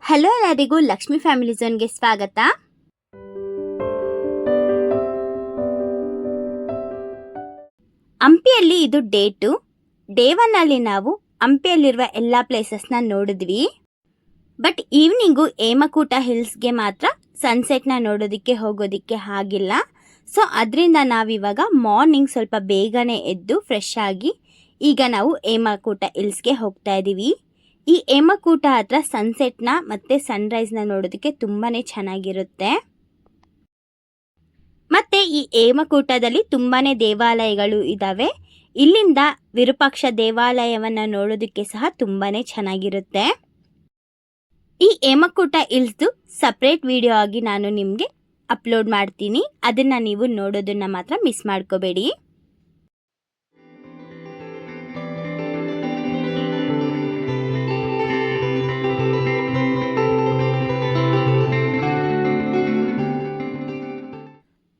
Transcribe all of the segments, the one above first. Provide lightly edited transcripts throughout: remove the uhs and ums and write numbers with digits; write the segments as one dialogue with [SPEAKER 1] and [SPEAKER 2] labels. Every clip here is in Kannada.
[SPEAKER 1] ಹಲೋ ಎಲ್ಲರಿಗೂ ಲಕ್ಷ್ಮಿ ಫ್ಯಾಮಿಲಿ ಝೋನ್ಗೆ ಸ್ವಾಗತ. ಹಂಪಿಯಲ್ಲಿ ಇದು ಡೇ 2. ಡೇ 1 ಅಲ್ಲಿ ನಾವು ಹಂಪಿಯಲ್ಲಿರುವ ಎಲ್ಲ ಪ್ಲೇಸಸ್ನ ನೋಡಿದ್ವಿ. ಬಟ್ ಈವ್ನಿಂಗು ಹೇಮಕೂಟ ಹಿಲ್ಸ್ಗೆ ಮಾತ್ರ ಸನ್ಸೆಟ್ನ ನೋಡೋದಕ್ಕೆ ಹೋಗೋದಕ್ಕೆ ಆಗಿಲ್ಲ. ಸೊ ಅದರಿಂದ ನಾವಿವಾಗ ಮಾರ್ನಿಂಗ್ ಸ್ವಲ್ಪ ಬೇಗನೆ ಎದ್ದು ಫ್ರೆಶ್ ಆಗಿ ಈಗ ನಾವು ಹೇಮಕೂಟ ಹಿಲ್ಸ್ಗೆ ಹೋಗ್ತಾ ಇದ್ದೀವಿ. ಈ ಹೇಮಕೂಟ ಹತ್ರ ಸನ್ಸೆಟ್ನ ಮತ್ತು ಸನ್ರೈಸ್ನ ನೋಡೋದಕ್ಕೆ ತುಂಬಾ ಚೆನ್ನಾಗಿರುತ್ತೆ. ಮತ್ತು ಈ ಹೇಮಕೂಟದಲ್ಲಿ ತುಂಬಾ ದೇವಾಲಯಗಳು ಇದ್ದಾವೆ. ಇಲ್ಲಿಂದ ವಿರೂಪಾಕ್ಷ ದೇವಾಲಯವನ್ನು ನೋಡೋದಕ್ಕೆ ಸಹ ತುಂಬಾ ಚೆನ್ನಾಗಿರುತ್ತೆ. ಈ ಹೇಮಕೂಟ ಹಿಲ್ಸ್ದು ಸಪ್ರೇಟ್ ವಿಡಿಯೋ ಆಗಿ ನಾನು ನಿಮಗೆ ಅಪ್ಲೋಡ್ ಮಾಡ್ತೀನಿ. ಅದನ್ನು ನೀವು ನೋಡೋದನ್ನು ಮಾತ್ರ ಮಿಸ್ ಮಾಡ್ಕೋಬೇಡಿ.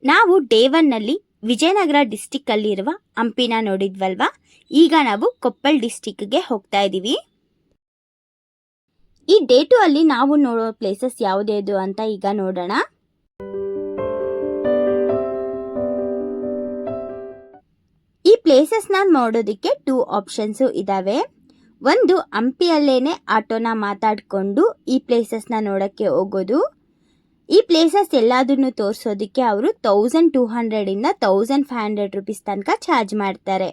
[SPEAKER 1] ನಾವು ಡೇ 1 ನಲ್ಲಿ ವಿಜಯನಗರ ಡಿಸ್ಟಿಕ್ ಅಲ್ಲಿ ಇರುವ ಹಂಪಿನ ನೋಡಿದ್ವಲ್ವಾ. ಈಗ ನಾವು ಕೊಪ್ಪಳ ಡಿಸ್ಟಿಕ್ಗೆ ಹೋಗ್ತಾ ಇದ್ದೀವಿ. ಈ ಡೇ 2 ಅಲ್ಲಿ ನಾವು ನೋಡೋ ಪ್ಲೇಸಸ್ ಯಾವುದೇದು ಅಂತ ಈಗ ನೋಡೋಣ. ಈ ಪ್ಲೇಸಸ್ನ ನೋಡೋದಕ್ಕೆ 2 ಆಪ್ಷನ್ಸ್ ಇದಾವೆ. ಒಂದು ಹಂಪಿಯಲ್ಲೇನೆ ಆಟೋನ ಮಾತಾಡಿಕೊಂಡು ಈ ಪ್ಲೇಸಸ್ನ ನೋಡಕ್ಕೆ ಹೋಗೋದು. ಈ ಪ್ಲೇಸಸ್ ಎಲ್ಲದನ್ನು ತೋರಿಸೋದಕ್ಕೆ ಅವರು 1200 ಇಂದ 1500 ರೂಪೀಸ್ ತನಕ ಚಾರ್ಜ್ ಮಾಡ್ತಾರೆ.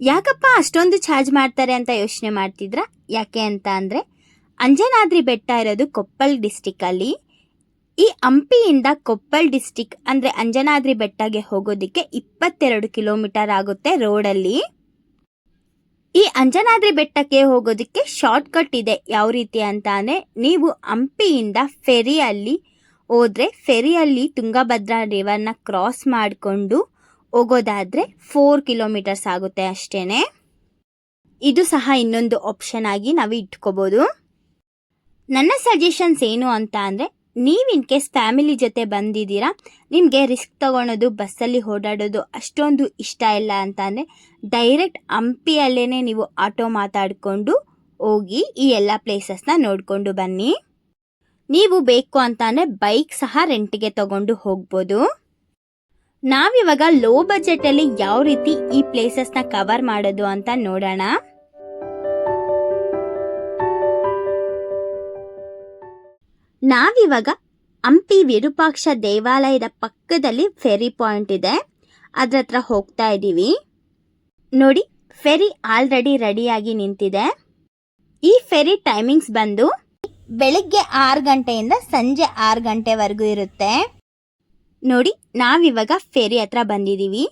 [SPEAKER 1] ಯಾಕಪ್ಪ ಅಷ್ಟೊಂದು ಚಾರ್ಜ್ ಮಾಡ್ತಾರೆ ಅಂತ ಯೋಚನೆ ಮಾಡ್ತಿದ್ರ? ಯಾಕೆ ಅಂತ ಅಂದರೆ, ಅಂಜನಾದ್ರಿ ಬೆಟ್ಟ ಇರೋದು ಕೊಪ್ಪಳ ಡಿಸ್ಟಿಕ್ಕಲ್ಲಿ. ಈ ಹಂಪಿಯಿಂದ ಕೊಪ್ಪಳ ಡಿಸ್ಟಿಕ್ ಅಂದರೆ ಅಂಜನಾದ್ರಿ ಬೆಟ್ಟಗೆ ಹೋಗೋದಕ್ಕೆ 22 ಕಿಲೋಮೀಟರ್ ಆಗುತ್ತೆ ರೋಡಲ್ಲಿ. ಈ ಅಂಜನಾದ್ರಿ ಬೆಟ್ಟಕ್ಕೆ ಹೋಗೋದಕ್ಕೆ ಶಾರ್ಟ್ ಕಟ್ ಇದೆ. ಯಾವ ರೀತಿ ಅಂತ ಅಂದರೆ, ನೀವು ಹಂಪಿಯಿಂದ ಫೆರಿಯಲ್ಲಿ ಹೋದರೆ ಫೆರಿಯಲ್ಲಿ ತುಂಗಭದ್ರಾ ರಿವರ್ನ ಕ್ರಾಸ್ ಮಾಡಿಕೊಂಡು ಹೋಗೋದಾದರೆ 4 ಕಿಲೋಮೀಟರ್ಸ್ ಆಗುತ್ತೆ ಅಷ್ಟೇ. ಇದು ಸಹ ಇನ್ನೊಂದು ಆಪ್ಷನ್ ಆಗಿ ನಾವು ಇಟ್ಕೋಬೋದು. ನನ್ನ ಸಜೆಷನ್ಸ್ ಏನು ಅಂತ ಅಂದರೆ, ನೀವು ಇನ್ ಕೇಸ್ ಫ್ಯಾಮಿಲಿ ಜೊತೆ ಬಂದಿದ್ದೀರಾ, ನಿಮಗೆ ರಿಸ್ಕ್ ತೊಗೊಳೋದು ಬಸ್ಸಲ್ಲಿ ಓಡಾಡೋದು ಅಷ್ಟೊಂದು ಇಷ್ಟ ಇಲ್ಲ ಅಂತ ಅಂದರೆ, ಡೈರೆಕ್ಟ್ ಹಂಪಿಯಲ್ಲೇ ನೀವು ಆಟೋ ಮಾತಾಡಿಕೊಂಡು ಹೋಗಿ ಈ ಎಲ್ಲ ಪ್ಲೇಸಸ್ನ ನೋಡಿಕೊಂಡು ಬನ್ನಿ. ನೀವು ಬೇಕು ಅಂತ ಅಂದರೆ ಬೈಕ್ ಸಹ ರೆಂಟಿಗೆ ತಗೊಂಡು ಹೋಗ್ಬೋದು. ನಾವಿವಾಗ ಲೋ ಬಜೆಟಲ್ಲಿ ಯಾವ ರೀತಿ ಈ ಪ್ಲೇಸಸ್ನ ಕವರ್ ಮಾಡೋದು ಅಂತ ನೋಡೋಣ. ನಾವಿವಾಗ ಹಂಪಿ ವಿರೂಪಾಕ್ಷ ದೇವಾಲಯದ ಪಕ್ಕದಲ್ಲಿ ಫೆರಿ ಪಾಯಿಂಟ್ ಇದೆ, ಅದ್ರ ಹತ್ರ ಹೋಗ್ತಾ ಇದ್ದೀವಿ. ನೋಡಿ, ಫೆರಿ ಆಲ್ರೆಡಿ ರೆಡಿಯಾಗಿ ನಿಂತಿದೆ. ಈ ಫೆರಿ ಟೈಮಿಂಗ್ಸ್ ಬಂದು ಬೆಳಿಗ್ಗೆ 6 ಗಂಟೆಯಿಂದ ಸಂಜೆ 6 ಗಂಟೆವರೆಗೂ ಇರುತ್ತೆ. ನೋಡಿ, ನಾವಿವಾಗ ಫೆರಿ ಹತ್ರ ಬಂದಿದ್ದೀವಿ.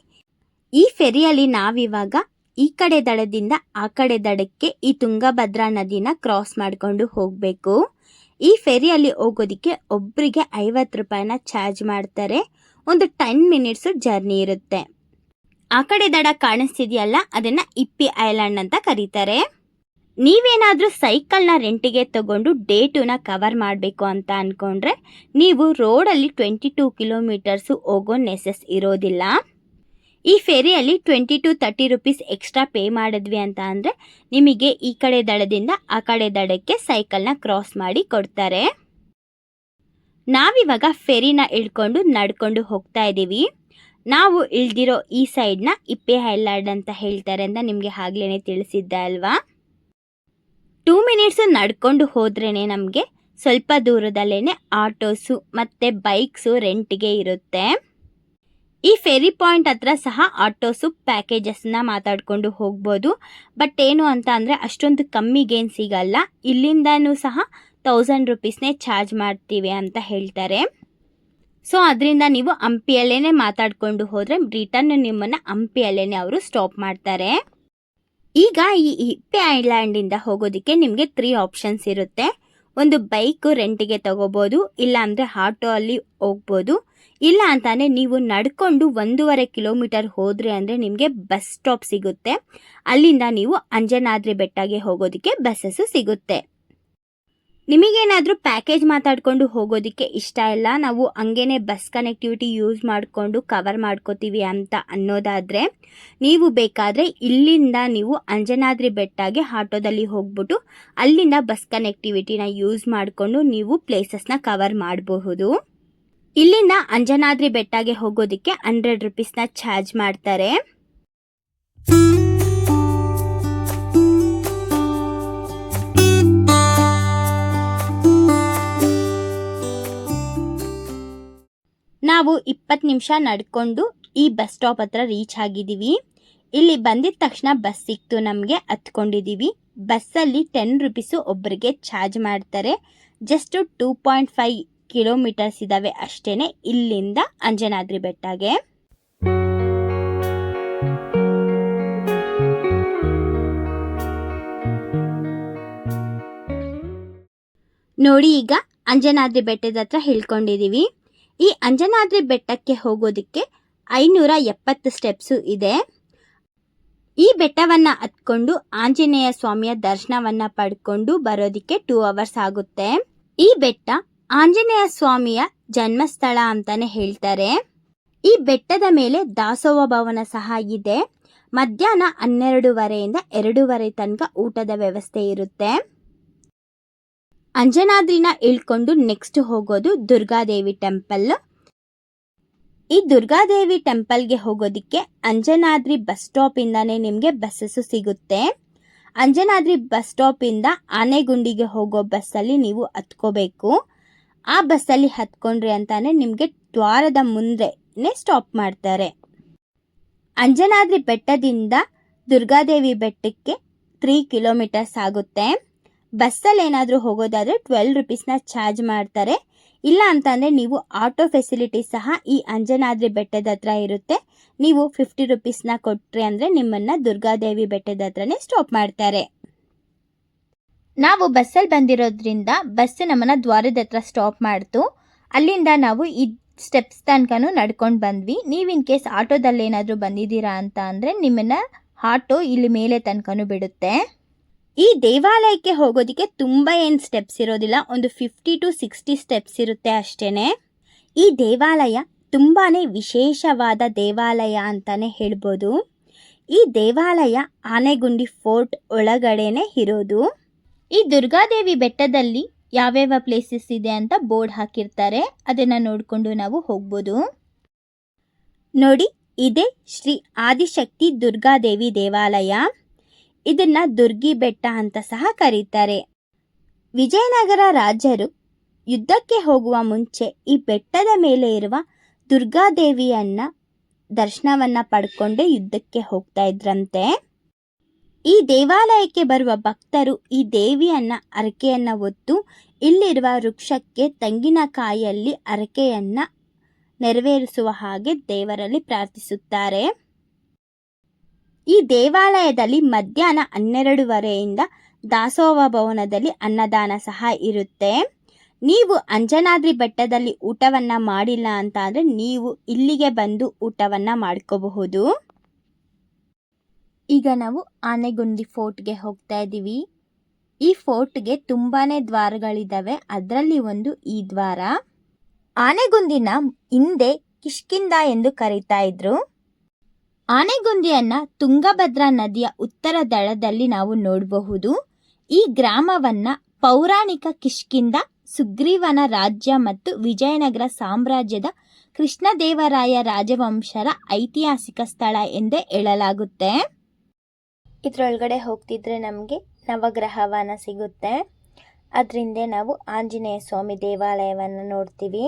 [SPEAKER 1] ಈ ಫೆರಿಯಲ್ಲಿ ನಾವಿವಾಗ ಈ ಕಡೆ ದಡದಿಂದ ಆ ಕಡೆ ದಡಕ್ಕೆ ಈ ತುಂಗಭದ್ರಾ ನದಿನ ಕ್ರಾಸ್ ಮಾಡಿಕೊಂಡು ಹೋಗಬೇಕು. ಈ ಫೆರಿಯಲ್ಲಿ ಹೋಗೋದಕ್ಕೆ ಒಬ್ಬರಿಗೆ 50 ರೂಪಾಯಿನ ಚಾರ್ಜ್ ಮಾಡ್ತಾರೆ. ಒಂದು 10 ಮಿನಿಟ್ಸು ಜರ್ನಿ ಇರುತ್ತೆ. ಆ ಕಡೆ ದಡ ಕಾಣಿಸ್ತಿದೆಯಲ್ಲ, ಅದನ್ನು ಇಪ್ಪಿ ಐಲ್ಯಾಂಡ್ ಅಂತ ಕರೀತಾರೆ. ನೀವೇನಾದರೂ ಸೈಕಲ್ನ ರೆಂಟಿಗೆ ತಗೊಂಡು ಡೇ 2ನ ಕವರ್ ಮಾಡಬೇಕು ಅಂತ ಅಂದ್ಕೊಂಡ್ರೆ ನೀವು ರೋಡಲ್ಲಿ 22 ಕಿಲೋಮೀಟರ್ಸು ಹೋಗೋ ನೆಸೆಸ್ ಇರೋದಿಲ್ಲ. ಈ ಫೆರಿಯಲ್ಲಿ 20 to 30 ರೂಪೀಸ್ ಎಕ್ಸ್ಟ್ರಾ ಪೇ ಮಾಡಿದ್ವಿ ಅಂತ ಅಂದರೆ ನಿಮಗೆ ಈ ಕಡೆ ದಡದಿಂದ ಆ ಕಡೆ ದಡಕ್ಕೆ ಸೈಕಲ್ನ ಕ್ರಾಸ್ ಮಾಡಿ ಕೊಡ್ತಾರೆ. ನಾವಿವಾಗ ಫೆರಿನ ಇಳ್ಕೊಂಡು ನಡ್ಕೊಂಡು ಹೋಗ್ತಾ ಇದ್ದೀವಿ. ನಾವು ಇಳ್ದಿರೋ ಈ ಸೈಡ್ನ ಇಪ್ಪೆ ಐಲ್ಯಾಂಡ್ ಅಂತ ಹೇಳ್ತಾರೆ ಅಂತ ನಿಮಗೆ ಆಗ್ಲೇ ತಿಳಿಸಿದ್ದೆ ಅಲ್ವಾ. 2 ಮಿನಿಟ್ಸು ನಡ್ಕೊಂಡು ಹೋದ್ರೇ ನಮಗೆ ಸ್ವಲ್ಪ ದೂರದಲ್ಲೇ ಆಟೋಸು ಮತ್ತು ಬೈಕ್ಸು ರೆಂಟಿಗೆ ಇರುತ್ತೆ. ಈ ಫೆರಿ ಪಾಯಿಂಟ್ ಹತ್ರ ಸಹ ಆಟೋಸು ಪ್ಯಾಕೇಜಸ್ನ ಮಾತಾಡಿಕೊಂಡು ಹೋಗ್ಬೋದು. ಬಟ್ ಏನು ಅಂತ ಅಂದರೆ ಅಷ್ಟೊಂದು ಕಮ್ಮಿಗೇನು ಸಿಗಲ್ಲ. ಇಲ್ಲಿಂದನೂ ಸಹ 1000 ರೂಪೀಸ್ನೇ ಚಾರ್ಜ್ ಮಾಡ್ತೀವಿ ಅಂತ ಹೇಳ್ತಾರೆ. ಸೊ ಅದರಿಂದ ನೀವು ಹಂಪಿಯಲ್ಲೇ ಮಾತಾಡಿಕೊಂಡು ಹೋದರೆ ರಿಟರ್ನ್ ನಿಮ್ಮನ್ನು ಹಂಪಿಯಲ್ಲೇ ಅವರು ಸ್ಟಾಪ್ ಮಾಡ್ತಾರೆ. ಈಗ ಈ ಇಪ್ಪೆ ಐಲ್ಯಾಂಡಿಂದ ಹೋಗೋದಕ್ಕೆ ನಿಮಗೆ 3 ಆಪ್ಷನ್ಸ್ ಇರುತ್ತೆ. ಒಂದು ಬೈಕು ರೆಂಟಿಗೆ ತಗೋಬೋದು, ಇಲ್ಲ ಅಂದರೆ ಆಟೋ ಅಲ್ಲಿ ಹೋಗ್ಬೋದು, ಇಲ್ಲ ಅಂತಾನೆ ನೀವು ನಡ್ಕೊಂಡು 1.5 ಕಿಲೋಮೀಟರ್ ಹೋದ್ರೆ ಅಂದರೆ ನಿಮಗೆ ಬಸ್ ಸ್ಟಾಪ್ ಸಿಗುತ್ತೆ. ಅಲ್ಲಿಂದ ನೀವು ಅಂಜನಾದ್ರಿ ಬೆಟ್ಟಗೆ ಹೋಗೋದಕ್ಕೆ ಬಸ್ಸಸ್ಸು ಸಿಗುತ್ತೆ. ನಿಮಗೇನಾದರೂ ಪ್ಯಾಕೇಜ್ ಮಾತಾಡಿಕೊಂಡು ಹೋಗೋದಕ್ಕೆ ಇಷ್ಟ ಇಲ್ಲ, ನಾವು ಹಂಗೇನೆ ಬಸ್ ಕನೆಕ್ಟಿವಿಟಿ ಯೂಸ್ ಮಾಡಿಕೊಂಡು ಕವರ್ ಮಾಡ್ಕೋತೀವಿ ಅಂತ ಅನ್ನೋದಾದರೆ ನೀವು ಬೇಕಾದರೆ ಇಲ್ಲಿಂದ ನೀವು ಅಂಜನಾದ್ರಿ ಬೆಟ್ಟಗೆ ಆಟೋದಲ್ಲಿ ಹೋಗ್ಬಿಟ್ಟು ಅಲ್ಲಿಂದ ಬಸ್ ಕನೆಕ್ಟಿವಿಟಿನ ಯೂಸ್ ಮಾಡಿಕೊಂಡು ನೀವು ಪ್ಲೇಸಸ್ನ ಕವರ್ ಮಾಡಬಹುದು. ಇಲ್ಲಿಂದ ಅಂಜನಾದ್ರಿ ಬೆಟ್ಟಗೆ ಹೋಗೋದಕ್ಕೆ 100 ರೂಪೀಸ್ನ ಚಾರ್ಜ್ ಮಾಡ್ತಾರೆ. ನಾವು 20 ನಿಮಿಷ ನಡ್ಕೊಂಡು ಈ ಬಸ್ ಸ್ಟಾಪ್ ಹತ್ರ ರೀಚ್ ಆಗಿದ್ದೀವಿ. ಇಲ್ಲಿ ಬಂದಿದ ತಕ್ಷಣ ಬಸ್ ಸಿಕ್ತು, ನಮಗೆ ಹತ್ಕೊಂಡಿದ್ದೀವಿ. ಬಸ್ಸಲ್ಲಿ 10 ರೂಪೀಸು ಒಬ್ಬರಿಗೆ ಚಾರ್ಜ್ ಮಾಡ್ತಾರೆ. ಜಸ್ಟ್ 2.5 ಕಿಲೋಮೀಟರ್ಸ್ ಇದ್ದಾವೆ ಅಷ್ಟೇ ಇಲ್ಲಿಂದ ಅಂಜನಾದ್ರಿ ಬೆಟ್ಟಗೆ. ನೋಡಿ, ಈಗ ಅಂಜನಾದ್ರಿ ಬೆಟ್ಟದ ಹತ್ರ ಇಳ್ಕೊಂಡಿದ್ದೀವಿ. ಈ ಅಂಜನಾದ್ರಿ ಬೆಟ್ಟಕ್ಕೆ ಹೋಗೋದಕ್ಕೆ 570 ಸ್ಟೆಪ್ಸು ಇದೆ. ಈ ಬೆಟ್ಟವನ್ನು ಹತ್ಕೊಂಡು ಆಂಜನೇಯ ಸ್ವಾಮಿಯ ದರ್ಶನವನ್ನು ಪಡ್ಕೊಂಡು ಬರೋದಕ್ಕೆ 2 ಅವರ್ಸ್ ಆಗುತ್ತೆ. ಈ ಬೆಟ್ಟ ಆಂಜನೇಯ ಸ್ವಾಮಿಯ ಜನ್ಮಸ್ಥಳ ಅಂತಾನೆ ಹೇಳ್ತಾರೆ. ಈ ಬೆಟ್ಟದ ಮೇಲೆ ದಾಸೋಹ ಭವನ ಸಹ ಇದೆ. ಮಧ್ಯಾಹ್ನ 12:30ಯಿಂದ 2:30 ತನಕ ಊಟದ ವ್ಯವಸ್ಥೆ ಇರುತ್ತೆ. ಅಂಜನಾದ್ರಿನ ಇಳ್ಕೊಂಡು ನೆಕ್ಸ್ಟ್ ಹೋಗೋದು ದುರ್ಗಾದೇವಿ ಟೆಂಪಲ್. ಈ ದುರ್ಗಾದೇವಿ ಟೆಂಪಲ್ಗೆ ಹೋಗೋದಕ್ಕೆ ಅಂಜನಾದ್ರಿ ಬಸ್ ಸ್ಟಾಪಿಂದಾನೇ ನಿಮಗೆ ಬಸ್ಸಸ್ಸು ಸಿಗುತ್ತೆ. ಅಂಜನಾದ್ರಿ ಬಸ್ ಸ್ಟಾಪಿಂದ ಆನೆಗುಂಡಿಗೆ ಹೋಗೋ ಬಸ್ಸಲ್ಲಿ ನೀವು ಹತ್ಕೋಬೇಕು. ಆ ಬಸ್ಸಲ್ಲಿ ಹತ್ಕೊಂಡ್ರಿ ಅಂತಾನೆ ನಿಮಗೆ ದ್ವಾರದ ಮುಂದೆನೇ ಸ್ಟಾಪ್ ಮಾಡ್ತಾರೆ. ಅಂಜನಾದ್ರಿ ಬೆಟ್ಟದಿಂದ ದುರ್ಗಾದೇವಿ ಬೆಟ್ಟಕ್ಕೆ 3 ಕಿಲೋಮೀಟರ್ಸ್ ಆಗುತ್ತೆ. ಬಸ್ಸಲ್ಲಿ ಏನಾದರೂ ಹೋಗೋದಾದರೆ 12 ರೂಪೀಸ್ನ ಚಾರ್ಜ್ ಮಾಡ್ತಾರೆ. ಇಲ್ಲ ಅಂತಂದರೆ ನೀವು ಆಟೋ ಫೆಸಿಲಿಟಿ ಸಹ ಈ ಅಂಜನಾದ್ರಿ ಬೆಟ್ಟದ ಹತ್ರ ಇರುತ್ತೆ. ನೀವು 50 ರೂಪೀಸ್ನ ಕೊಟ್ಟರೆ ಅಂದರೆ ನಿಮ್ಮನ್ನು ದುರ್ಗಾದೇವಿ ಬೆಟ್ಟದ ಹತ್ರನೇ ಸ್ಟಾಪ್ ಮಾಡ್ತಾರೆ. ನಾವು ಬಸ್ಸಲ್ಲಿ ಬಂದಿರೋದ್ರಿಂದ ಬಸ್ ನಮ್ಮನ್ನು ದ್ವಾರದ ಹತ್ರ ಸ್ಟಾಪ್ ಮಾಡ್ತು. ಅಲ್ಲಿಂದ ನಾವು ಈ ಸ್ಟೆಪ್ಸ್ ತನಕನೂ ನಡ್ಕೊಂಡು ಬಂದ್ವಿ. ನೀವು ಇನ್ ಕೇಸ್ ಆಟೋದಲ್ಲಿ ಏನಾದರೂ ಬಂದಿದ್ದೀರಾ ಅಂತ ಅಂದರೆ ನಿಮ್ಮನ್ನು ಆಟೋ ಇಲ್ಲಿ ಮೇಲೆ ತನಕನೂ ಬಿಡುತ್ತೆ. ಈ ದೇವಾಲಯಕ್ಕೆ ಹೋಗೋದಕ್ಕೆ ತುಂಬ ಏನು ಸ್ಟೆಪ್ಸ್ ಇರೋದಿಲ್ಲ, ಒಂದು 50 to 60 ಸ್ಟೆಪ್ಸ್ ಇರುತ್ತೆ ಅಷ್ಟೇ. ಈ ದೇವಾಲಯ ತುಂಬಾ ವಿಶೇಷವಾದ ದೇವಾಲಯ ಅಂತಲೇ ಹೇಳ್ಬೋದು. ಈ ದೇವಾಲಯ ಆನೆಗುಂಡಿ ಫೋರ್ಟ್ ಒಳಗಡೆನೇ ಇರೋದು. ಈ ದುರ್ಗಾದೇವಿ ಬೆಟ್ಟದಲ್ಲಿ ಯಾವ್ಯಾವ ಪ್ಲೇಸಸ್ ಇದೆ ಅಂತ ಬೋರ್ಡ್ ಹಾಕಿರ್ತಾರೆ, ಅದನ್ನು ನೋಡಿಕೊಂಡು ನಾವು ಹೋಗ್ಬೋದು. ನೋಡಿ, ಇದೇ ಶ್ರೀ ಆದಿಶಕ್ತಿ ದುರ್ಗಾದೇವಿ ದೇವಾಲಯ. ಇದನ್ನ ದುರ್ಗಿ ಬೆಟ್ಟ ಅಂತ ಸಹ ಕರೀತಾರೆ. ವಿಜಯನಗರ ರಾಜರು ಯುದ್ಧಕ್ಕೆ ಹೋಗುವ ಮುಂಚೆ ಈ ಬೆಟ್ಟದ ಮೇಲೆ ಇರುವ ದುರ್ಗಾದೇವಿಯನ್ನ ದರ್ಶನವನ್ನ ಪಡ್ಕೊಂಡೇ ಯುದ್ಧಕ್ಕೆ ಹೋಗ್ತಾ ಇದ್ರಂತೆ. ಈ ದೇವಾಲಯಕ್ಕೆ ಬರುವ ಭಕ್ತರು ಈ ದೇವಿಯನ್ನ ಹರಕೆಯನ್ನ ಹೊತ್ತು ಇಲ್ಲಿರುವ ವೃಕ್ಷಕ್ಕೆ ತೆಂಗಿನಕಾಯಲ್ಲಿ ಹರಕೆಯನ್ನ ನೆರವೇರಿಸುವ ಹಾಗೆ ದೇವರಲ್ಲಿ ಪ್ರಾರ್ಥಿಸುತ್ತಾರೆ. ಈ ದೇವಾಲಯದಲ್ಲಿ ಮಧ್ಯಾಹ್ನ 12:30ಯಿಂದ ದಾಸೋಹ ಭವನದಲ್ಲಿ ಅನ್ನದಾನ ಸಹ ಇರುತ್ತೆ. ನೀವು ಅಂಜನಾದ್ರಿ ಬೆಟ್ಟದಲ್ಲಿ ಊಟವನ್ನು ಮಾಡಿಲ್ಲ ಅಂತ ಅಂದರೆ ನೀವು ಇಲ್ಲಿಗೆ ಬಂದು ಊಟವನ್ನು ಮಾಡ್ಕೋಬಹುದು. ಈಗ ನಾವು ಆನೆಗುಂದಿ ಫೋರ್ಟ್ಗೆ ಹೋಗ್ತಾ ಇದ್ದೀವಿ. ಈ ಫೋರ್ಟ್ಗೆ ತುಂಬಾ ದ್ವಾರಗಳಿದ್ದಾವೆ, ಅದರಲ್ಲಿ ಒಂದು ಈ ದ್ವಾರ. ಆನೆಗುಂದಿನ ಹಿಂದೆ ಕಿಷ್ಕಿಂಧ ಎಂದು ಕರೀತಾ ಇದ್ರು. ಆನೆಗುಂದಿಯನ್ನ ತುಂಗಭದ್ರಾ ನದಿಯ ಉತ್ತರ ದಳದಲ್ಲಿ ನಾವು ನೋಡಬಹುದು. ಈ ಗ್ರಾಮವನ್ನ ಪೌರಾಣಿಕ ಕಿಷ್ಕಿಂಧ, ಸುಗ್ರೀವನ ರಾಜ್ಯ ಮತ್ತು ವಿಜಯನಗರ ಸಾಮ್ರಾಜ್ಯದ ಕೃಷ್ಣದೇವರಾಯ ರಾಜವಂಶರ ಐತಿಹಾಸಿಕ ಸ್ಥಳ ಎಂದೇ ಹೇಳಲಾಗುತ್ತೆ. ಇದರೊಳಗಡೆ ಹೋಗ್ತಿದ್ರೆ ನಮಗೆ ನವಗ್ರಹವನ ಸಿಗುತ್ತೆ. ಅದರಿಂದ ನಾವು ಆಂಜನೇಯ ಸ್ವಾಮಿ ದೇವಾಲಯವನ್ನು ನೋಡ್ತೀವಿ.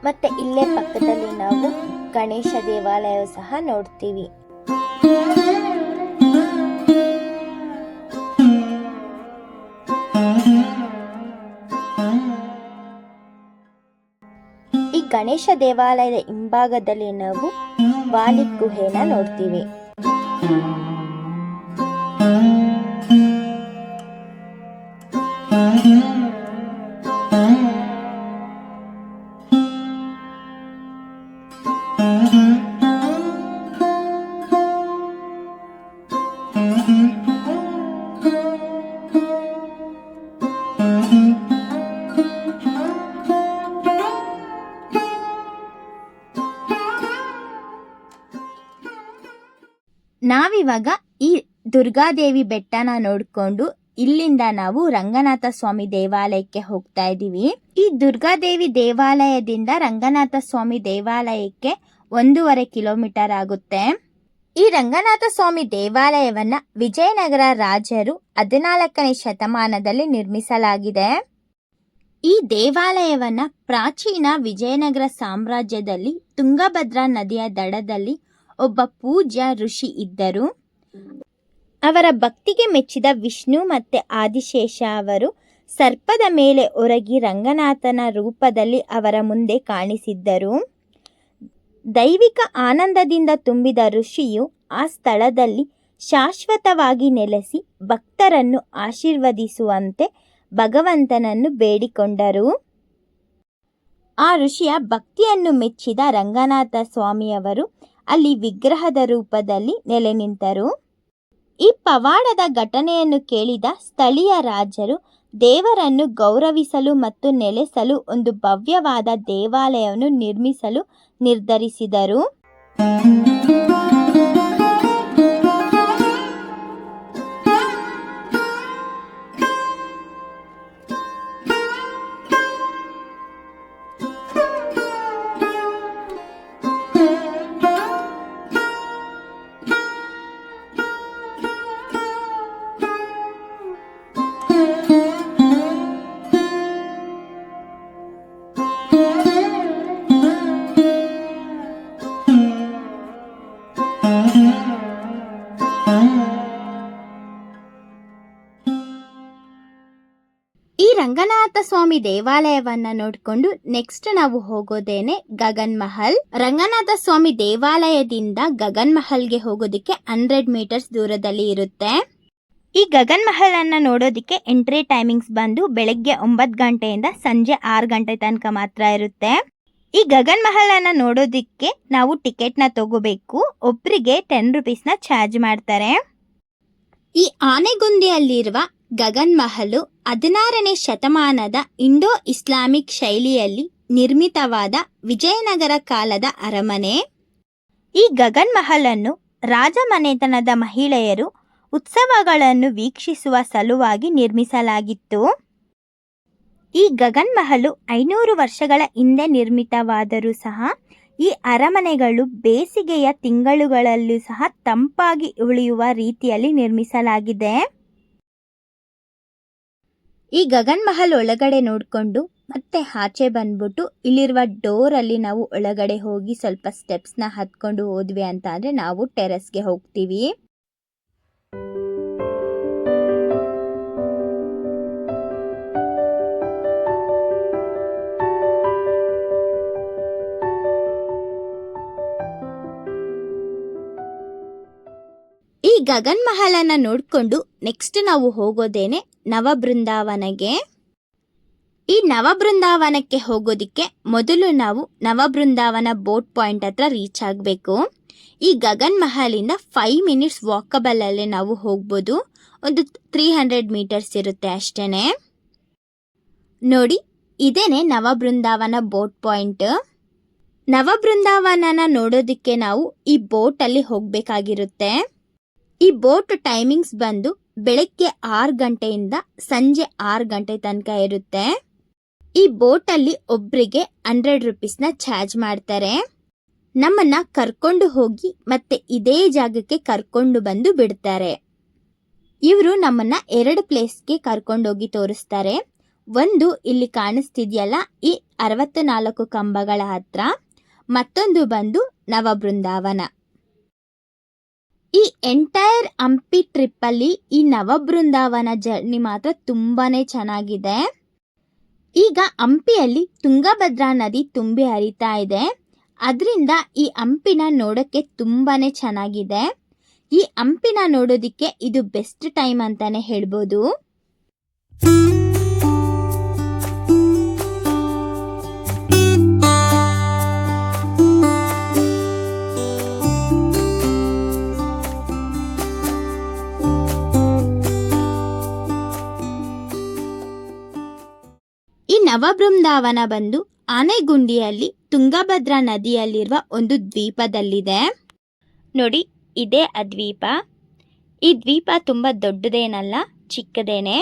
[SPEAKER 1] ಮತ್ತೆ ಇಲ್ಲೇ ಪಕ್ಕದಲ್ಲಿ ನಾವು ಗಣೇಶ ದೇವಾಲಯ ಸಹ ನೋಡ್ತೀವಿ. ಈ ಗಣೇಶ ದೇವಾಲಯದ ಹಿಂಭಾಗದಲ್ಲಿ ನಾವು ವಾಲಿ ಗುಹೆನ ನೋಡ್ತೀವಿ. ನಾವಿವಾಗ ಈ ದುರ್ಗಾದೇವಿ ಬೆಟ್ಟನ ನೋಡ್ಕೊಂಡು ಇಲ್ಲಿಂದ ನಾವು ರಂಗನಾಥ ಸ್ವಾಮಿ ದೇವಾಲಯಕ್ಕೆ ಹೋಗ್ತಾ ಇದ್ದೀವಿ. ಈ ದುರ್ಗಾದೇವಿ ದೇವಾಲಯದಿಂದ ರಂಗನಾಥ ಸ್ವಾಮಿ ದೇವಾಲಯಕ್ಕೆ 1.5 ಕಿಲೋಮೀಟರ್ ಆಗುತ್ತೆ. ಈ ರಂಗನಾಥ ಸ್ವಾಮಿ ದೇವಾಲಯವನ್ನ ವಿಜಯನಗರ ರಾಜರು 14ನೇ ಶತಮಾನದಲ್ಲಿ ನಿರ್ಮಿಸಲಾಗಿದೆ. ಈ ದೇವಾಲಯವನ್ನ ಪ್ರಾಚೀನ ವಿಜಯನಗರ ಸಾಮ್ರಾಜ್ಯದಲ್ಲಿ ತುಂಗಭದ್ರಾ ನದಿಯ ದಡದಲ್ಲಿ ಒಬ್ಬ ಪೂಜ್ಯ ಋಷಿ ಇದ್ದರು. ಅವರ ಭಕ್ತಿಗೆ ಮೆಚ್ಚಿದ ವಿಷ್ಣು ಮತ್ತೆ ಆದಿಶೇಷ ಅವರು ಸರ್ಪದ ಮೇಲೆ ಒರಗಿ ರಂಗನಾಥನ ರೂಪದಲ್ಲಿ ಅವರ ಮುಂದೆ ಕಾಣಿಸಿದ್ದರು. ದೈವಿಕ ಆನಂದದಿಂದ ತುಂಬಿದ ಋಷಿಯು ಆ ಸ್ಥಳದಲ್ಲಿ ಶಾಶ್ವತವಾಗಿ ನೆಲೆಸಿ ಭಕ್ತರನ್ನು ಆಶೀರ್ವದಿಸುವಂತೆ ಭಗವಂತನನ್ನು ಬೇಡಿಕೊಂಡರು. ಆ ಋಷಿಯ ಭಕ್ತಿಯನ್ನು ಮೆಚ್ಚಿದ ರಂಗನಾಥ ಸ್ವಾಮಿಯವರು ಅಲ್ಲಿ ವಿಗ್ರಹದ ರೂಪದಲ್ಲಿ ನೆಲೆ ನಿಂತರು. ಈ ಪವಾಡದ ಘಟನೆಯನ್ನು ಕೇಳಿದ ಸ್ಥಳೀಯ ರಾಜರು ದೇವರನ್ನು ಗೌರವಿಸಲು ಮತ್ತು ನೆಲೆಸಲು ಒಂದು ಭವ್ಯವಾದ ದೇವಾಲಯವನ್ನು ನಿರ್ಮಿಸಲು ನಿರ್ಧರಿಸಿದರು. ಈ ರಂಗನಾಥ ಸ್ವಾಮಿ ದೇವಾಲಯವನ್ನ ನೋಡ್ಕೊಂಡು ನೆಕ್ಸ್ಟ್ ನಾವು ಹೋಗೋದೇನೆ ಗಗನ್ ಮಹಲ್. ರಂಗನಾಥ ಸ್ವಾಮಿ ದೇವಾಲಯದಿಂದ ಗಗನ್ ಮಹಲ್ಗೆ ಹೋಗೋದಿಕ್ಕೆ 100 ಮೀಟರ್ಸ್ ದೂರದಲ್ಲಿ ಇರುತ್ತೆ. ಈ ಗಗನ್ ಮಹಲ್ ಅನ್ನ ನೋಡೋದಿಕ್ಕೆ ಎಂಟ್ರಿ ಟೈಮಿಂಗ್ಸ್ ಬಂದು ಬೆಳಗ್ಗೆ 9 ಗಂಟೆಯಿಂದ ಸಂಜೆ 6 ಗಂಟೆ ತನಕ ಮಾತ್ರ ಇರುತ್ತೆ. ಈ ಗಗನ್ ಮಹಲ್ ಅನ್ನ ನೋಡೋದಿಕ್ಕೆ ನಾವು ಟಿಕೆಟ್ ನ ತಗೋಬೇಕು. ಒಬ್ರಿಗೆ 10 ರೂಪೀಸ್ನ ಚಾರ್ಜ್ ಮಾಡ್ತಾರೆ. ಈ ಆನೆಗುಂದಿಯಲ್ಲಿರುವ ಗಗನ್ ಮಹಲು 16ನೇ ಶತಮಾನದ ಇಂಡೋ ಇಸ್ಲಾಮಿಕ್ ಶೈಲಿಯಲ್ಲಿ ನಿರ್ಮಿತವಾದ ವಿಜಯನಗರ ಕಾಲದ ಅರಮನೆ. ಈ ಗಗನ್ ಮಹಲ್ ಅನ್ನು ರಾಜಮನೆತನದ ಮಹಿಳೆಯರು ಉತ್ಸವಗಳನ್ನು ವೀಕ್ಷಿಸುವ ಸಲುವಾಗಿ ನಿರ್ಮಿಸಲಾಗಿತ್ತು. ಈ ಗಗನ್ ಮಹಲು 500 ವರ್ಷಗಳ ಹಿಂದೆ ನಿರ್ಮಿತವಾದರೂ ಸಹ ಈ ಅರಮನೆಗಳು ಬೇಸಿಗೆಯ ತಿಂಗಳುಗಳಲ್ಲೂ ಸಹ ತಂಪಾಗಿ ಉಳಿಯುವ ರೀತಿಯಲ್ಲಿ ನಿರ್ಮಿಸಲಾಗಿದೆ. ಈ ಗಗನ್ ಮಹಲ್ ಒಳಗಡೆ ನೋಡಿಕೊಂಡು ಮತ್ತೆ ಆಚೆ ಬಂದ್ಬಿಟ್ಟು ಇಲ್ಲಿರುವ ಡೋರಲ್ಲಿ ನಾವು ಒಳಗಡೆ ಹೋಗಿ ಸ್ವಲ್ಪ ಸ್ಟೆಪ್ಸ್ನ ಹತ್ಕೊಂಡು ಹೋದ್ವಿ ಅಂತ ಅಂದರೆ ನಾವು ಟೆರೆಸ್ಗೆ ಹೋಗ್ತೀವಿ. ಈ ಗಗನ್ ಮಹಲನ್ನ ನೋಡಿಕೊಂಡು ನೆಕ್ಸ್ಟ್ ನಾವು ಹೋಗೋದೇನೆ ನವಬೃಂದಾವನಗೆ. ಈ ನವಬೃಂದಾವನಕ್ಕೆ ಹೋಗೋದಿಕ್ಕೆ ಮೊದಲು ನಾವು ನವಬೃಂದಾವನ ಬೋಟ್ ಪಾಯಿಂಟ್ ಹತ್ರ ರೀಚ್ ಆಗಬೇಕು. ಈ ಗಗನ್ ಮಹಲಿಂದ 5 ಮಿನಿಟ್ಸ್ ವಾಕಬಲ್ ಅಲ್ಲೇ ನಾವು ಹೋಗ್ಬೋದು. ಒಂದು 300 ಮೀಟರ್ಸ್ ಇರುತ್ತೆ ಅಷ್ಟೇನೆ. ನೋಡಿ, ಇದೇನೆ ನವಬೃಂದಾವನ ಬೋಟ್ ಪಾಯಿಂಟ್. ನವಬೃಂದಾವನನ ನೋಡೋದಿಕ್ಕೆ ನಾವು ಈ ಬೋಟಲ್ಲಿ ಹೋಗಬೇಕಾಗಿರುತ್ತೆ. ಈ ಬೋಟ್ ಟೈಮಿಂಗ್ಸ್ ಬಂದು ಬೆಳಗ್ಗೆ 6 ಗಂಟೆಯಿಂದ ಸಂಜೆ 6 ಗಂಟೆ ತನಕ ಇರುತ್ತೆ. ಈ ಬೋಟಲ್ಲಿ ಒಬ್ರಿಗೆ 100 ರೂಪೀಸ್ನ ಚಾರ್ಜ್ ಮಾಡ್ತಾರೆ. ನಮ್ಮನ್ನ ಕರ್ಕೊಂಡು ಹೋಗಿ ಮತ್ತೆ ಇದೇ ಜಾಗಕ್ಕೆ ಕರ್ಕೊಂಡು ಬಂದು ಬಿಡ್ತಾರೆ. ಇವರು ನಮ್ಮನ್ನ 2 ಪ್ಲೇಸ್ಗೆ ಕರ್ಕೊಂಡೋಗಿ ತೋರಿಸ್ತಾರೆ. ಒಂದು ಇಲ್ಲಿ ಕಾಣಿಸ್ತಿದೆಯಲ್ಲ ಈ 64 ಕಂಬಗಳ ಹತ್ರ, ಮತ್ತೊಂದು ಬಂದು ನವಬೃಂದಾವನ. ಈ ಎಂಟೈರ್ ಹಂಪಿ ಟ್ರಿಪ್ಪಲ್ಲಿ ಈ ನವಬೃಂದಾವನ ಜರ್ನಿ ಮಾತ್ರ ತುಂಬಾನೇ ಚೆನ್ನಾಗಿದೆ. ಈಗ ಹಂಪಿಯಲ್ಲಿ ತುಂಗಭದ್ರಾ ನದಿ ತುಂಬಿ ಹರಿತಾ ಇದೆ. ಅದರಿಂದ ಈ ಹಂಪಿನ ನೋಡೋಕ್ಕೆ ತುಂಬಾನೇ ಚೆನ್ನಾಗಿದೆ. ಈ ಹಂಪಿನ ನೋಡೋದಕ್ಕೆ ಇದು ಬೆಸ್ಟ್ ಟೈಮ್ ಅಂತಾನೆ ಹೇಳ್ಬೋದು. ಈ ನವಬೃಂದಾವನ ಬಂದು ಆನೆಗುಂಡಿಯಲ್ಲಿ ತುಂಗಭದ್ರಾ ನದಿಯಲ್ಲಿರುವ ಒಂದು ದ್ವೀಪದಲ್ಲಿದೆ. ನೋಡಿ, ಇದೇ ಆ ದ್ವೀಪ. ಈ ದ್ವೀಪ ತುಂಬಾ ದೊಡ್ಡದೇನಲ್ಲ, ಚಿಕ್ಕದೇನೆ.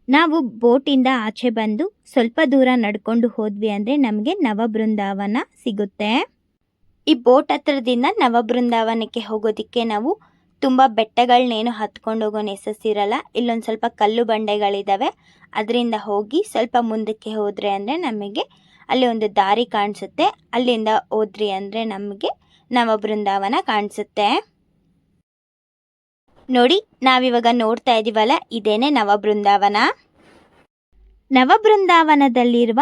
[SPEAKER 1] ನಾವು ಬೋಟಿಂದ ಆಚೆ ಬಂದು ಸ್ವಲ್ಪ ದೂರ ನಡ್ಕೊಂಡು ಹೋದ್ವಿ ಅಂದರೆ ನಮಗೆ ನವಬೃಂದಾವನ ಸಿಗುತ್ತೆ. ಈ ಬೋಟ್ ಹತ್ರದಿಂದ ನವಬೃಂದಾವನಕ್ಕೆ ಹೋಗೋದಕ್ಕೆ ನಾವು ತುಂಬ ಬೆಟ್ಟಗಳನ್ನೇನು ಹತ್ಕೊಂಡು ಹೋಗೋ ನೆಸಸ್ಸಿರಲ್ಲ. ಇಲ್ಲೊಂದು ಸ್ವಲ್ಪ ಕಲ್ಲು ಬಂಡೆಗಳಿದ್ದಾವೆ. ಅದರಿಂದ ಹೋಗಿ ಸ್ವಲ್ಪ ಮುಂದಕ್ಕೆ ಹೋದರೆ ಅಂದರೆ ನಮಗೆ ಅಲ್ಲಿ ಒಂದು ದಾರಿ ಕಾಣಿಸುತ್ತೆ. ಅಲ್ಲಿಂದ ಹೋದ್ರಿ ಅಂದರೆ ನಮಗೆ ನವಬೃಂದಾವನ ಕಾಣಿಸುತ್ತೆ. ನೋಡಿ, ನಾವಿವಾಗ ನೋಡ್ತಾ ಇದ್ದೀವಲ್ಲ, ಇದೇನೆ ನವಬೃಂದಾವನ. ನವಬೃಂದಾವನದಲ್ಲಿರುವ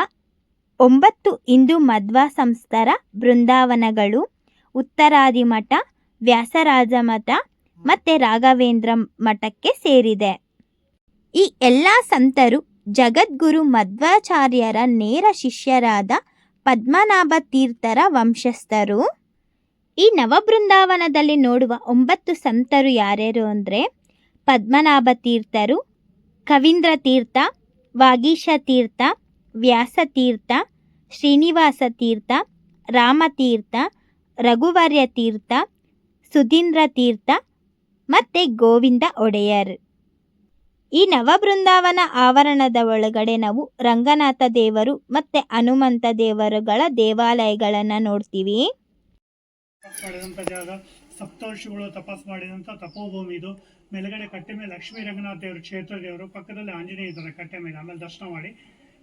[SPEAKER 1] 9 ಹಿಂದೂ ಮಧ್ವ ಸಂಸ್ಥರ ಬೃಂದಾವನಗಳು ಉತ್ತರಾದಿ ಮಠ, ವ್ಯಾಸರಾಜ ಮಠ ಮತ್ತು ರಾಘವೇಂದ್ರ ಮಠಕ್ಕೆ ಸೇರಿದೆ. ಈ ಎಲ್ಲ ಸಂತರು ಜಗದ್ಗುರು ಮಧ್ವಾಚಾರ್ಯರ ನೇರ ಶಿಷ್ಯರಾದ ಪದ್ಮನಾಭ ತೀರ್ಥರ ವಂಶಸ್ಥರು. ಈ ನವಬೃಂದಾವನದಲ್ಲಿ ನೋಡುವ 9 ಸಂತರು ಯಾರ್ಯಾರು ಅಂದರೆ ಪದ್ಮನಾಭ ತೀರ್ಥರು, ಕವೀಂದ್ರ ತೀರ್ಥ, ವಾಗೀಶ ತೀರ್ಥ, ವ್ಯಾಸ ತೀರ್ಥ, ಶ್ರೀನಿವಾಸ ತೀರ್ಥ, ರಾಮತೀರ್ಥ, ರಘುವರ್ಯ ತೀರ್ಥ, ಸುಧೀಂದ್ರ ತೀರ್ಥ ಮತ್ತು ಗೋವಿಂದ ಒಡೆಯರ್. ಈ ನವಬೃಂದಾವನ ಆವರಣದ ಒಳಗಡೆ ನಾವು ರಂಗನಾಥ ದೇವರು ಮತ್ತು ಹನುಮಂತ ದೇವರುಗಳ ದೇವಾಲಯಗಳನ್ನು ನೋಡ್ತೀವಿ.
[SPEAKER 2] ಮಾಡಿದಂಥ ಜಾಗ, ಸಪ್ತರ್ಷಿಗಳು ತಪಸ್ ಮಾಡಿದಂಥ ತಪೋಭೂಮಿ ಇದು. ಮೇಲ್ಗಡೆ ಕಟ್ಟೆ ಮೇಲೆ ಲಕ್ಷ್ಮೀ ರಂಗನಾಥ ದೇವರು, ಕ್ಷೇತ್ರ ದೇವರು, ಪಕ್ಕದಲ್ಲಿ ಆಂಜನೇಯ ಇದ್ದಾರೆ ಕಟ್ಟೆ ಮೇಲೆ. ಆಮೇಲೆ ದರ್ಶನ ಮಾಡಿ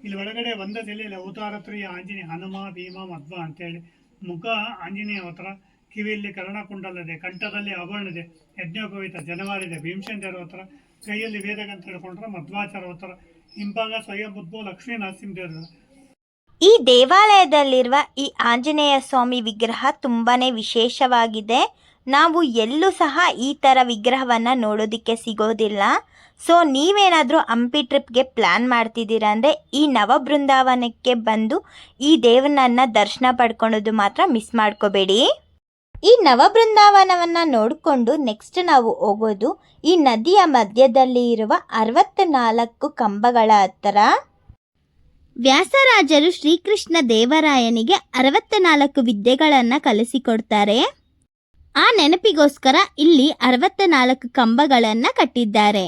[SPEAKER 2] ಇಲ್ಲಿ ಒಳಗಡೆ ಒಂದೇ ತಲೆಯಲ್ಲಿ ಅವತಾರತ್ರಿಯ ಆಂಜನೇಯ, ಹನುಮ, ಭೀಮ, ಮಧ್ವ ಅಂತೇಳಿ. ಮುಖ ಆಂಜನೇಯ ಅವತಾರ, ಕಿವಿಯಲ್ಲಿ ಕರ್ಣಕುಂಡಲ ಇದೆ, ಕಂಠದಲ್ಲಿ ಆಭರಣ ಇದೆ, ಯಜ್ಞೋಪವೀತ ಜನವಾರ ಇದೆ, ಭೀಮಸೇನ ದೇವರ ಅವತಾರ, ಕೈಯಲ್ಲಿ ವೇದಗಂತ ಹಿಡ್ಕೊಂಡ್ರೆ ಮಧ್ವಾಚಾರ ಅವತಾರ, ಹಿಂಭಾಗ ಸ್ವಯಂ ಬುದ್ಧು ಲಕ್ಷ್ಮೀ ನರಸಿಂಹ ದೇವರು.
[SPEAKER 1] ಈ ದೇವಾಲಯದಲ್ಲಿರುವ ಈ ಆಂಜನೇಯ ಸ್ವಾಮಿ ವಿಗ್ರಹ ತುಂಬಾನೇ ವಿಶೇಷವಾಗಿದೆ. ನಾವು ಎಲ್ಲೂ ಸಹ ಈ ಥರ ವಿಗ್ರಹವನ್ನು ನೋಡೋದಕ್ಕೆ ಸಿಗೋದಿಲ್ಲ. ಸೊ ನೀವೇನಾದರೂ ಹಂಪಿ ಟ್ರಿಪ್ಗೆ ಪ್ಲ್ಯಾನ್ ಮಾಡ್ತಿದ್ದೀರಾ ಅಂದರೆ ಈ ನವಬೃಂದಾವನಕ್ಕೆ ಬಂದು ಈ ದೇವನನ್ನು ದರ್ಶನ ಪಡ್ಕೊಳ್ಳೋದು ಮಾತ್ರ ಮಿಸ್ ಮಾಡ್ಕೋಬೇಡಿ. ಈ ನವಬೃಂದಾವನವನ್ನು ನೋಡಿಕೊಂಡು ನೆಕ್ಸ್ಟ್ ನಾವು ಹೋಗೋದು ಈ ನದಿಯ ಮಧ್ಯದಲ್ಲಿ ಇರುವ 64 ಕಂಬಗಳ ಹತ್ತಿರ. ವ್ಯಾಸರಾಜರು ಶ್ರೀಕೃಷ್ಣ ದೇವರಾಯನಿಗೆ 64 ವಿದ್ಯೆಗಳನ್ನು ಕಲಿಸಿಕೊಡ್ತಾರೆ. ಆ ನೆನಪಿಗೋಸ್ಕರ ಇಲ್ಲಿ 64 ಕಂಬಗಳನ್ನು ಕಟ್ಟಿದ್ದಾರೆ.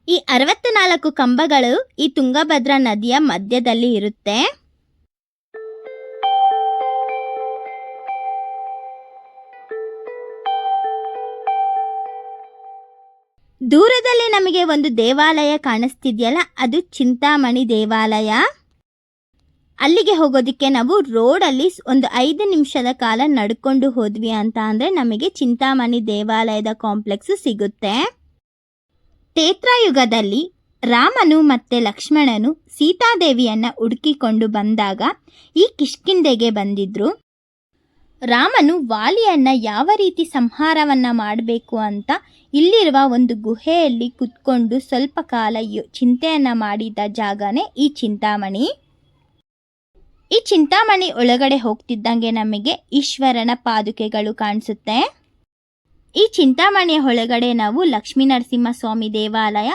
[SPEAKER 1] ಈ 64 ಕಂಬಗಳು ಈ ತುಂಗಭದ್ರಾ ನದಿಯ ಮಧ್ಯದಲ್ಲಿ ಇರುತ್ತೆ. ದೂರದಲ್ಲಿ ನಮಗೆ ಒಂದು ದೇವಾಲಯ ಕಾಣಿಸ್ತಿದೆಯಲ್ಲ, ಅದು ಚಿಂತಾಮಣಿ ದೇವಾಲಯ. ಅಲ್ಲಿಗೆ ಹೋಗೋದಕ್ಕೆ ನಾವು ರೋಡಲ್ಲಿ ಒಂದು 5 ನಿಮಿಷದ ಕಾಲ ನಡ್ಕೊಂಡು ಹೋದ್ವಿ ಅಂತ ಅಂದರೆ ನಮಗೆ ಚಿಂತಾಮಣಿ ದೇವಾಲಯದ ಕಾಂಪ್ಲೆಕ್ಸ್ ಸಿಗುತ್ತೆ. ತ್ರೇತಾಯುಗದಲ್ಲಿ ರಾಮನು ಮತ್ತು ಲಕ್ಷ್ಮಣನು ಸೀತಾದೇವಿಯನ್ನು ಹುಡುಕಿಕೊಂಡು ಬಂದಾಗ ಈ ಕಿಷ್ಕಿಂಧೆಗೆ ಬಂದಿದ್ರು. ರಾಮನು ವಾಲಿಯನ್ನು ಯಾವ ರೀತಿ ಸಂಹಾರವನ್ನು ಮಾಡಬೇಕು ಅಂತ ಇಲ್ಲಿರುವ ಒಂದು ಗುಹೆಯಲ್ಲಿ ಕುತ್ಕೊಂಡು ಸ್ವಲ್ಪ ಕಾಲ ಚಿಂತೆಯನ್ನು ಮಾಡಿದ ಜಾಗನೇ ಈ ಚಿಂತಾಮಣಿ. ಈ ಚಿಂತಾಮಣಿ ಒಳಗಡೆ ಹೋಗ್ತಿದ್ದಂಗೆ ನಮಗೆ ಈಶ್ವರನ ಪಾದುಕೆಗಳು ಕಾಣಿಸುತ್ತೆ. ಈ ಚಿಂತಾಮಣಿಯ ಒಳಗಡೆ ನಾವು ಲಕ್ಷ್ಮೀ ನರಸಿಂಹಸ್ವಾಮಿ ದೇವಾಲಯ,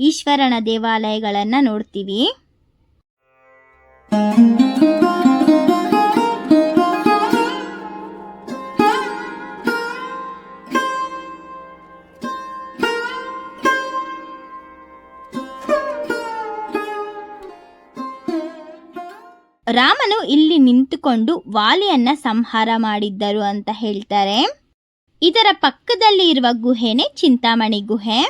[SPEAKER 1] ಈಶ್ವರನ ದೇವಾಲಯಗಳನ್ನು ನೋಡ್ತೀವಿ. ರಾಮನು ಇಲ್ಲಿ ನಿಂತುಕೊಂಡು ವಾಲಿಯನ್ನ ಸಂಹಾರ ಮಾಡಿದ್ದರು ಅಂತ ಹೇಳ್ತಾರೆ. ಇದರ ಪಕ್ಕದಲ್ಲಿ ಇರುವ ಗುಹೆನೇ ಚಿಂತಾಮಣಿ ಗುಹೆ.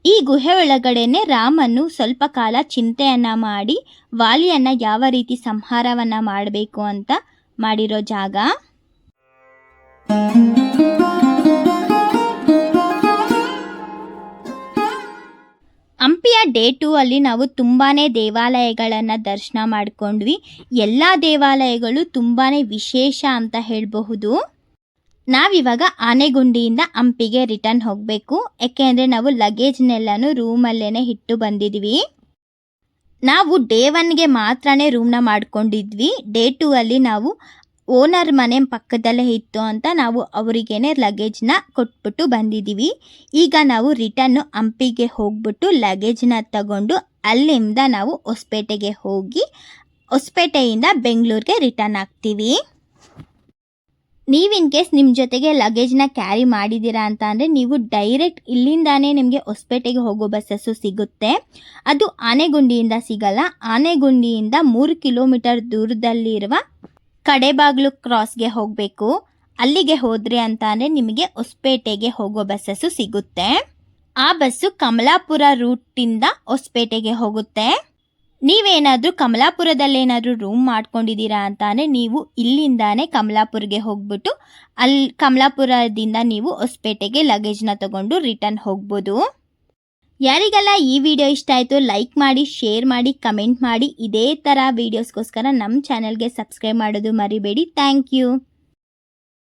[SPEAKER 1] ಈ ಗುಹೆ ಒಳಗಡೆನೆ ರಾಮನು ಸ್ವಲ್ಪ ಕಾಲ ಚಿಂತೆಯನ್ನ ಮಾಡಿ ವಾಲಿಯನ್ನ ಯಾವ ರೀತಿ ಸಂಹಾರವನ್ನ ಮಾಡಬೇಕು ಅಂತ ಮಾಡಿರೋ ಜಾಗ. ಹಂಪಿಯ ಡೇ 2 ಅಲ್ಲಿ ನಾವು ತುಂಬಾನೇ ದೇವಾಲಯಗಳನ್ನು ದರ್ಶನ ಮಾಡ್ಕೊಂಡ್ವಿ. ಎಲ್ಲ ದೇವಾಲಯಗಳು ತುಂಬಾನೇ ವಿಶೇಷ ಅಂತ ಹೇಳಬಹುದು. ನಾವಿವಾಗ ಆನೆಗುಂಡಿಯಿಂದ ಹಂಪಿಗೆ ರಿಟರ್ನ್ ಹೋಗಬೇಕು. ಯಾಕೆಂದರೆ ನಾವು ಲಗೇಜ್ನೆಲ್ಲನೂ ರೂಮಲ್ಲೇ ಇಟ್ಟು ಬಂದಿದ್ವಿ. ನಾವು ಡೇ 1ಗೆ ಮಾತ್ರನೇ ರೂಮ್ನ ಮಾಡ್ಕೊಂಡಿದ್ವಿ. ಡೇ 2 ಅಲ್ಲಿ ನಾವು ಓನರ್ ಮನೆ ಪಕ್ಕದಲ್ಲೇ ಇತ್ತು ಅಂತ ನಾವು ಅವರಿಗೇನೆ ಲಗೇಜ್ನ ಕೊಟ್ಬಿಟ್ಟು ಬಂದಿದ್ದೀವಿ. ಈಗ ನಾವು ರಿಟರ್ನು ಹಂಪಿಗೆ ಹೋಗ್ಬಿಟ್ಟು ಲಗೇಜ್ನ ತಗೊಂಡು ಅಲ್ಲಿಂದ ನಾವು ಹೊಸಪೇಟೆಗೆ ಹೋಗಿ ಹೊಸಪೇಟೆಯಿಂದ ಬೆಂಗಳೂರಿಗೆ ರಿಟರ್ನ್ ಆಗ್ತೀವಿ. ನೀವು ಇನ್ ಕೇಸ್ ನಿಮ್ಮ ಜೊತೆಗೆ ಲಗೇಜ್ನ ಕ್ಯಾರಿ ಮಾಡಿದ್ದೀರಾ ಅಂತ ಅಂದರೆ ನೀವು ಡೈರೆಕ್ಟ್ ಇಲ್ಲಿಂದಾನೇ ನಿಮಗೆ ಹೊಸಪೇಟೆಗೆ ಹೋಗೋ ಬಸ್ಸಸ್ಸು ಸಿಗುತ್ತೆ. ಅದು ಆನೆಗುಂಡಿಯಿಂದ ಸಿಗಲ್ಲ. ಆನೆಗುಂಡಿಯಿಂದ 3 ಕಿಲೋಮೀಟರ್ ದೂರದಲ್ಲಿರುವ ಕಡೆಬಾಗ್ಲು ಕ್ರಾಸ್ಗೆ ಹೋಗಬೇಕು. ಅಲ್ಲಿಗೆ ಹೋದ್ರಿ ಅಂತ ಅಂದರೆ ನಿಮಗೆ ಹೊಸಪೇಟೆಗೆ ಹೋಗೋ ಬಸ್ಸಸ್ಸು ಸಿಗುತ್ತೆ. ಆ ಬಸ್ಸು ಕಮಲಾಪುರ ರೂಟಿಂದ ಹೊಸಪೇಟೆಗೆ ಹೋಗುತ್ತೆ. ನೀವೇನಾದರೂ ಕಮಲಾಪುರದಲ್ಲೇನಾದರೂ ರೂಮ್ ಮಾಡ್ಕೊಂಡಿದ್ದೀರಾ ಅಂತ ಅಂದರೆ ನೀವು ಇಲ್ಲಿಂದಾನೇ ಕಮಲಾಪುರ್ಗೆ ಹೋಗ್ಬಿಟ್ಟು ಅಲ್ಲಿ ಕಮಲಾಪುರದಿಂದ ನೀವು ಹೊಸಪೇಟೆಗೆ ಲಗೇಜ್ನ ತಗೊಂಡು ರಿಟರ್ನ್ ಹೋಗ್ಬೋದು. ಯಾರಿಗೆಲ್ಲ ಈ ವಿಡಿಯೋ ಇಷ್ಟ ಆಯಿತು ಲೈಕ್ ಮಾಡಿ, ಶೇರ್ ಮಾಡಿ, ಕಮೆಂಟ್ ಮಾಡಿ. ಇದೇ ಥರ ವೀಡಿಯೋಸ್ಗೋಸ್ಕರ ನಮ್ಮ ಚಾನಲ್ಗೆ ಸಬ್ಸ್ಕ್ರೈಬ್ ಮಾಡೋದು ಮರಿಬೇಡಿ. Thank you.